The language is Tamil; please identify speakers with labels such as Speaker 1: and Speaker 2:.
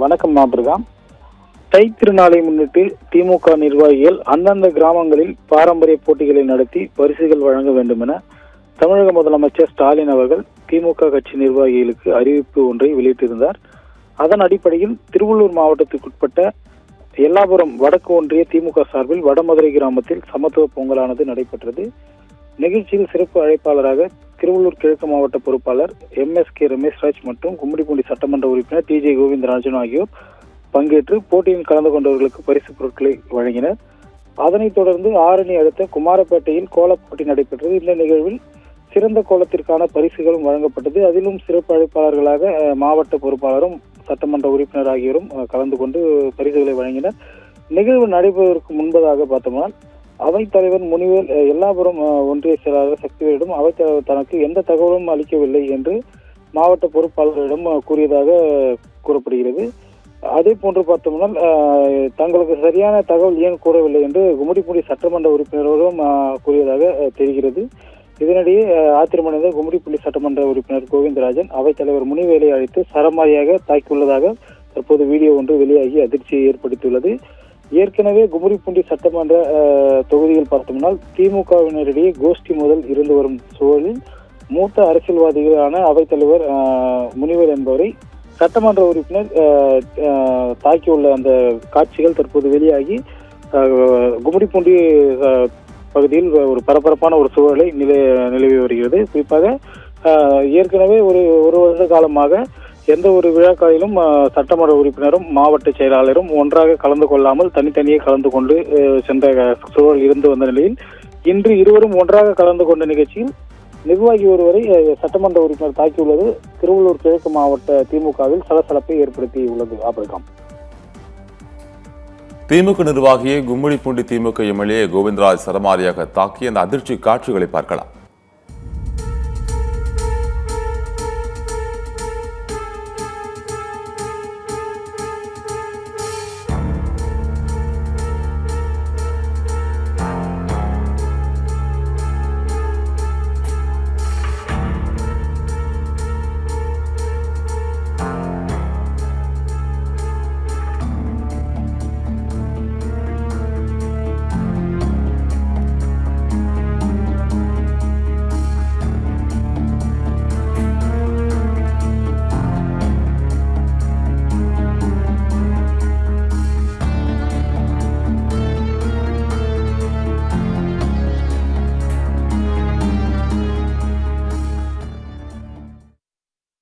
Speaker 1: வணக்கம் மாபிரகாம். தை திருநாளை முன்னிட்டு திமுக நிர்வாகிகள் அந்தந்த கிராமங்களில் பாரம்பரிய போட்டிகளை நடத்தி பரிசுகள் வழங்க வேண்டும் என தமிழக முதலமைச்சர் ஸ்டாலின் அவர்கள் திமுக கட்சி நிர்வாகிகளுக்கு அறிவிப்பு ஒன்றை வெளியிட்டிருந்தார். அதன் அடிப்படையில் திருவள்ளூர் மாவட்டத்திற்குட்பட்ட எல்லாபுரம் வடக்கு ஒன்றிய திமுக சார்பில் வடமதுரை கிராமத்தில் சமத்துவ பொங்கலானது நடைபெற்றது. நிகழ்ச்சியில் சிறப்பு அழைப்பாளராக திருவள்ளூர் கிழக்கு மாவட்ட பொறுப்பாளர் MSK ரமேஷ்ராஜ் மற்றும் கும்மிடிப்பூண்டி சட்டமன்ற உறுப்பினர் TJ கோவிந்தராஜன் ஆகியோர் பங்கேற்று போட்டியில் கலந்து கொண்டவர்களுக்கு பரிசு பொருட்களை வழங்கினர். அதனைத் தொடர்ந்து ஆரணி அடுத்த குமாரப்பேட்டையில் கோலப் போட்டி நடைபெற்றது. இந்த நிகழ்வில் சிறந்த கோலத்திற்கான பரிசுகளும் வழங்கப்பட்டது. அதிலும் சிறப்பு அழைப்பாளர்களாக மாவட்ட பொறுப்பாளரும் சட்டமன்ற உறுப்பினர் ஆகியோரும் கலந்து கொண்டு பரிசுகளை வழங்கினர். நிகழ்வு நடைபெறுவதற்கு முன்பதாக பார்த்தோம்னால் அவைத்தலைவர் முனிவேல் எல்லாபுரம் ஒன்றிய செயலாளர் சக்திவேலிடம் அவைத்தலைவர் தனக்கு எந்த தகவலும் அளிக்கவில்லை என்று மாவட்ட பொறுப்பாளர்களிடம் கூறியதாக கூறப்படுகிறது. அதே போன்று பார்த்தோம்னால் தங்களுக்கு சரியான தகவல் ஏன் கூறவில்லை என்று கும்மிடிப்பூண்டி சட்டமன்ற உறுப்பினர்களும் கூறியதாக தெரிகிறது. இதனிடையே ஆத்திரமடைந்த கும்மிடிப்பூண்டி சட்டமன்ற உறுப்பினர் கோவிந்தராஜன் அவைத்தலைவர் முனிவேலை அழைத்து சரமாரியாக தாக்கியுள்ளதாக தற்போது வீடியோ ஒன்று வெளியாகி அதிர்ச்சியை ஏற்படுத்தியுள்ளது. ஏற்கனவே கும்மிடிப்பூண்டி சட்டமன்ற தொகுதியில் பார்த்தோம்னால் திமுகவினரிடையே கோஷ்டி முதல் இருந்து வரும் சூழலில் மூத்த அரசியல்வாதிகளான அவைத்தலைவர் முனிவேல் என்பவரை சட்டமன்ற உறுப்பினர் தாக்கியுள்ள அந்த காட்சிகள் தற்போது வெளியாகி கும்மிடிப்பூண்டி பகுதியில் ஒரு பரபரப்பான ஒரு சூழலை நிலவி வருகிறது. குறிப்பாக ஏற்கனவே ஒரு வருட காலமாக எந்த ஒரு விழாக்களிலும் சட்டமன்ற உறுப்பினரும் மாவட்ட செயலாளரும் ஒன்றாக கலந்து கொள்ளாமல் தனித்தனியே கலந்து கொண்டு சென்ற சூழல் இருந்து வந்த நிலையில் இன்று இருவரும் ஒன்றாக கலந்து கொண்ட நிகழ்ச்சியில் நிர்வாகி ஒருவரை சட்டமன்ற உறுப்பினர் தாக்கியுள்ளது திருவள்ளூர் கிழக்கு மாவட்ட திமுகவில் சலசலப்பை ஏற்படுத்தியுள்ளது. ஆபிரகாம்.
Speaker 2: திமுக நிர்வாகியை கும்மிடிப்பூண்டி திமுக MLA கோவிந்தராஜ் சரமாரியாக தாக்கி அந்த அதிர்ச்சி காட்சிகளை பார்க்கலாம்.